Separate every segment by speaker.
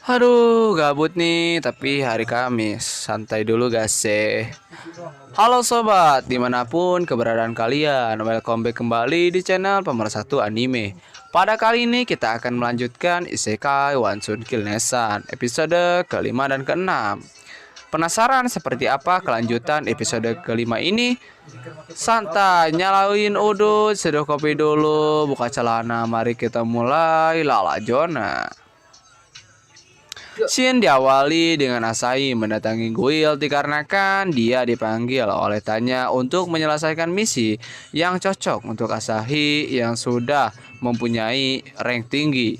Speaker 1: Aduh, gabut nih, tapi hari Kamis. Santai dulu gak sih? Halo sobat, dimanapun keberadaan kalian. Welcome back kembali di channel Pemersatu Anime. Pada kali ini kita akan melanjutkan Isekai One Shot Kill Nesan episode kelima dan keenam. Penasaran seperti apa kelanjutan episode kelima ini? Santai, nyalain udut, seduh kopi dulu, buka celana, mari kita mulai. Lala Jona. Scene diawali dengan Asahi mendatangi guild dikarenakan dia dipanggil oleh Tanya untuk menyelesaikan misi yang cocok untuk Asahi yang sudah mempunyai rank tinggi.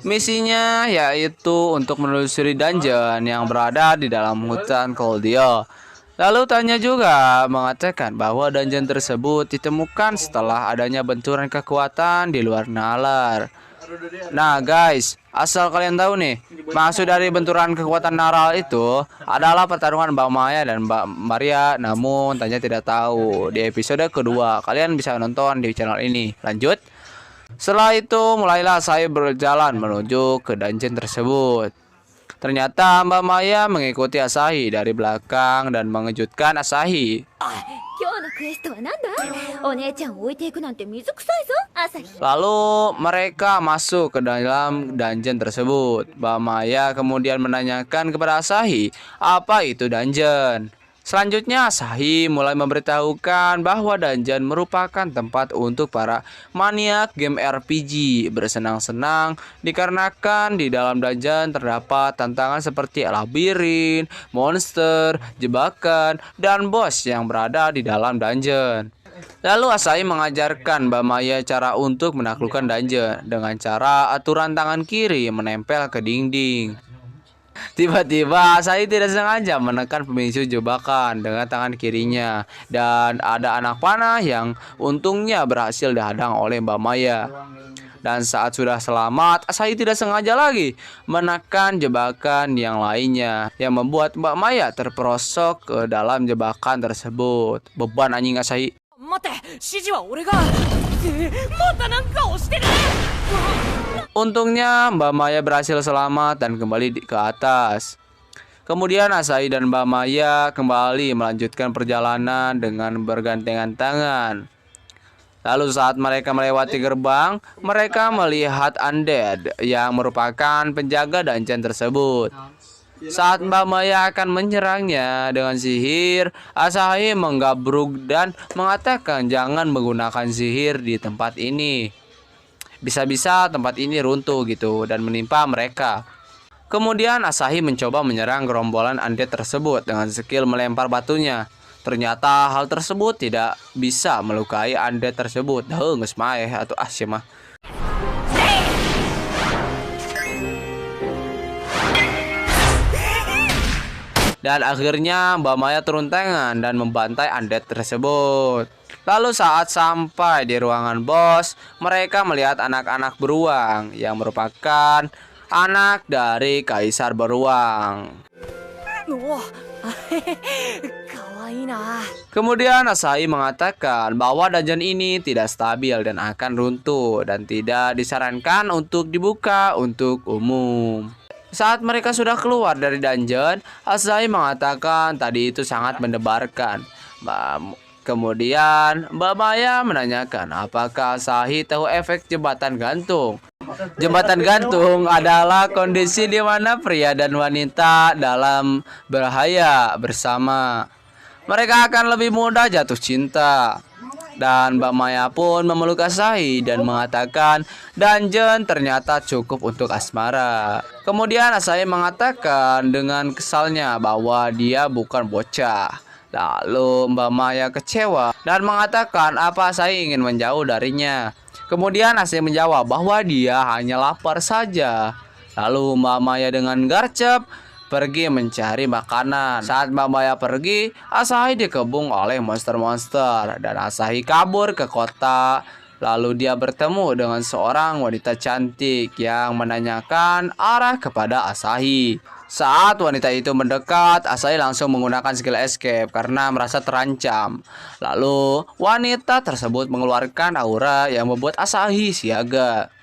Speaker 1: Misinya yaitu untuk menelusuri dungeon yang berada di dalam hutan Koldio. Lalu Tanya juga mengatakan bahwa dungeon tersebut ditemukan setelah adanya benturan kekuatan di luar nalar. Nah guys, asal kalian tahu nih, maksud dari benturan kekuatan naral itu adalah pertarungan Mbak Maya dan Mbak Maria. Namun Tanya tidak tahu. Di episode kedua kalian bisa nonton di channel ini. Lanjut. Setelah itu mulailah saya berjalan menuju ke dungeon tersebut. Ternyata Mbak Maya mengikuti Asahi dari belakang dan mengejutkan Asahi. Lalu mereka masuk ke dalam dungeon tersebut. Mbak Maya kemudian menanyakan kepada Asahi apa itu dungeon. Selanjutnya Asahi mulai memberitahukan bahwa dungeon merupakan tempat untuk para maniak game RPG bersenang-senang dikarenakan di dalam dungeon terdapat tantangan seperti labirin, monster, jebakan, dan bos yang berada di dalam dungeon. Lalu Asahi mengajarkan Mbak Maya cara untuk menaklukkan dungeon dengan cara aturan tangan kiri menempel ke dinding. Tiba-tiba Asahi tidak sengaja menekan pemicu jebakan dengan tangan kirinya dan ada anak panah yang untungnya berhasil dihadang oleh Mbak Maya. Dan saat sudah selamat, Asahi tidak sengaja lagi menekan jebakan yang lainnya yang membuat Mbak Maya terperosok ke dalam jebakan tersebut. Beban anjing Asahi. Untungnya Mbak Maya berhasil selamat dan kembali ke atas. Kemudian Asahi dan Mbak Maya kembali melanjutkan perjalanan dengan bergandengan tangan. Lalu saat mereka melewati gerbang, mereka melihat undead yang merupakan penjaga dungeon tersebut. Saat Mbak Maya akan menyerangnya dengan sihir, Asahi menggabruk dan mengatakan jangan menggunakan sihir di tempat ini. Bisa-bisa tempat ini runtuh gitu dan menimpa mereka. Kemudian Asahi mencoba menyerang gerombolan undead tersebut dengan skill melempar batunya. Ternyata hal tersebut tidak bisa melukai undead tersebut. Geus maeh atuh mah. Dan akhirnya Mbak Maya turun tangan dan membantai undead tersebut. Lalu saat sampai di ruangan bos, mereka melihat anak-anak beruang yang merupakan anak dari Kaisar Beruang. Kemudian Asahi mengatakan bahwa dungeon ini tidak stabil dan akan runtuh dan tidak disarankan untuk dibuka untuk umum. Saat mereka sudah keluar dari dungeon, Asahi mengatakan tadi itu sangat mendebarkan. Kemudian Mbak Maya menanyakan apakah Asahi tahu efek jembatan gantung. Jembatan gantung adalah kondisi di mana pria dan wanita dalam berbahaya bersama. Mereka akan lebih mudah jatuh cinta. Dan Mbak Maya pun memeluk Asahi dan mengatakan dungeon ternyata cukup untuk asmara. Kemudian Asahi mengatakan dengan kesalnya bahwa dia bukan bocah. Lalu Mbak Maya kecewa dan mengatakan apa Asahi ingin menjauh darinya. Kemudian Asahi menjawab bahwa dia hanya lapar saja. Lalu Mbak Maya dengan garcep pergi mencari makanan. Saat Mbak Maya pergi, Asahi dikepung oleh monster-monster dan Asahi kabur ke kota. Lalu dia bertemu dengan seorang wanita cantik yang menanyakan arah kepada Asahi. Saat wanita itu mendekat, Asahi langsung menggunakan skill escape karena merasa terancam. Lalu wanita tersebut mengeluarkan aura yang membuat Asahi siaga.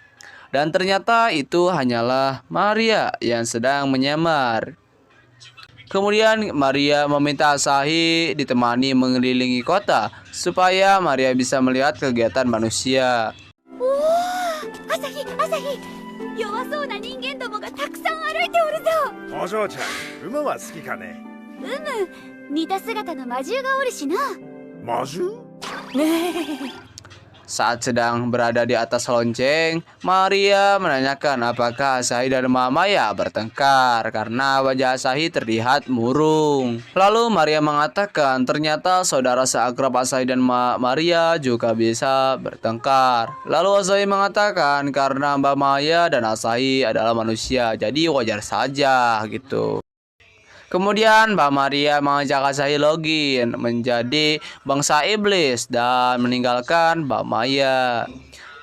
Speaker 1: Dan ternyata itu hanyalah Maria yang sedang menyamar. Kemudian Maria meminta Asahi ditemani mengelilingi kota supaya Maria bisa melihat kegiatan manusia.
Speaker 2: 朝日朝日弱そうな人間どもがたくさん歩いておるぞ。
Speaker 3: お嬢ちゃん、馬は好きかね。
Speaker 2: 似た姿の魔獣がおるしな。
Speaker 3: 魔獣？
Speaker 1: Saat sedang berada di atas lonceng, Maria menanyakan apakah Asahi dan Mbak Maya bertengkar karena wajah Asahi terlihat murung. Lalu Maria mengatakan ternyata saudara seakrab Asahi dan Mbak Maria juga bisa bertengkar. Lalu Asahi mengatakan karena Mbak Maya dan Asahi adalah manusia, jadi wajar saja gitu. Kemudian Mbak Maria mengajak Asahi login menjadi bangsa iblis dan meninggalkan Mbak Maya.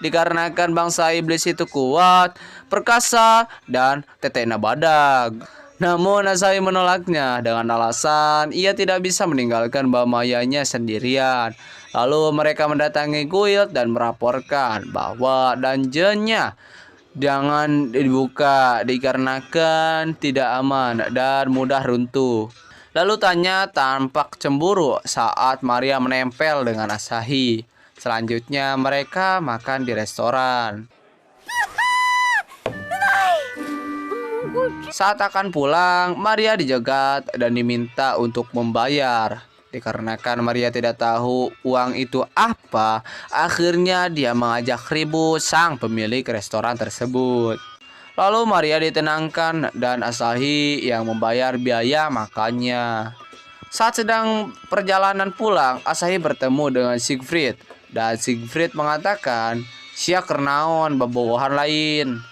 Speaker 1: Dikarenakan bangsa iblis itu kuat, perkasa, dan tetena badak. Namun Asahi menolaknya dengan alasan ia tidak bisa meninggalkan Mbak Mayanya sendirian. Lalu mereka mendatangi guild dan melaporkan bahwa dungeonnya jangan dibuka dikarenakan tidak aman dan mudah runtuh. Lalu Tanya tampak cemburu saat Maria menempel dengan Asahi. Selanjutnya mereka makan di restoran. Saat akan pulang, Maria dijegat dan diminta untuk membayar. Dikarenakan Maria tidak tahu uang itu apa, akhirnya dia mengajak ribut sang pemilik restoran tersebut. Lalu Maria ditenangkan dan Asahi yang membayar biaya makannya. Saat sedang perjalanan pulang, Asahi bertemu dengan Siegfried dan Siegfried mengatakan, "Sia kernaon bobogohan lain."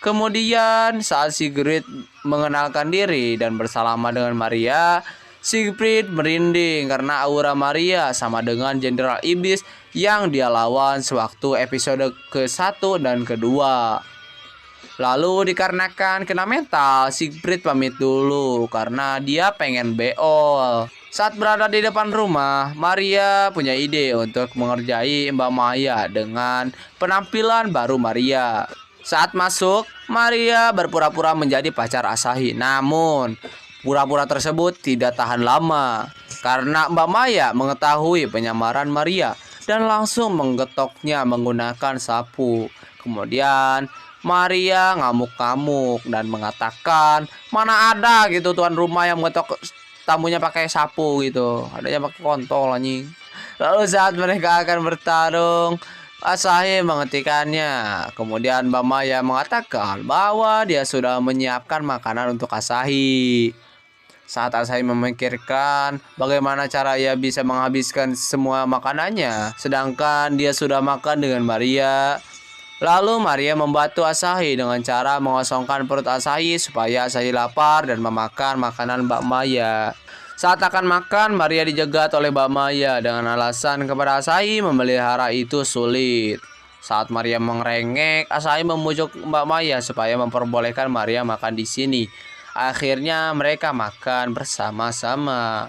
Speaker 1: Kemudian saat Siegfried mengenalkan diri dan bersalaman dengan Maria, Siegfried merinding karena aura Maria sama dengan Jenderal Iblis yang dia lawan sewaktu episode ke-1 dan kedua. Lalu dikarenakan kena mental, Siegfried pamit dulu karena dia pengen beol. Saat berada di depan rumah, Maria punya ide untuk mengerjai Mbak Maya dengan penampilan baru Maria. Saat masuk, Maria berpura-pura menjadi pacar Asahi. Namun pura-pura tersebut tidak tahan lama karena Mbak Maya mengetahui penyamaran Maria dan langsung menggetoknya menggunakan sapu. Kemudian Maria ngamuk-ngamuk dan mengatakan, "Mana ada gitu tuan rumah yang menggetok tamunya pakai sapu gitu. Adanya pakai kontol anjing." Lalu saat mereka akan bertarung, Asahi menghentikannya. Kemudian Mbak Maya mengatakan bahwa dia sudah menyiapkan makanan untuk Asahi. Saat Asahi memikirkan bagaimana cara ia bisa menghabiskan semua makanannya, sedangkan dia sudah makan dengan Maria. Lalu Maria membantu Asahi dengan cara mengosongkan perut Asahi supaya Asahi lapar dan memakan makanan Mbak Maya. Saat akan makan, Maria dijegat oleh Mbak Maya dengan alasan kepada Asahi memelihara itu sulit. Saat Maria mengerengek, Asahi membujuk Mbak Maya supaya memperbolehkan Maria makan di sini. Akhirnya mereka makan bersama-sama.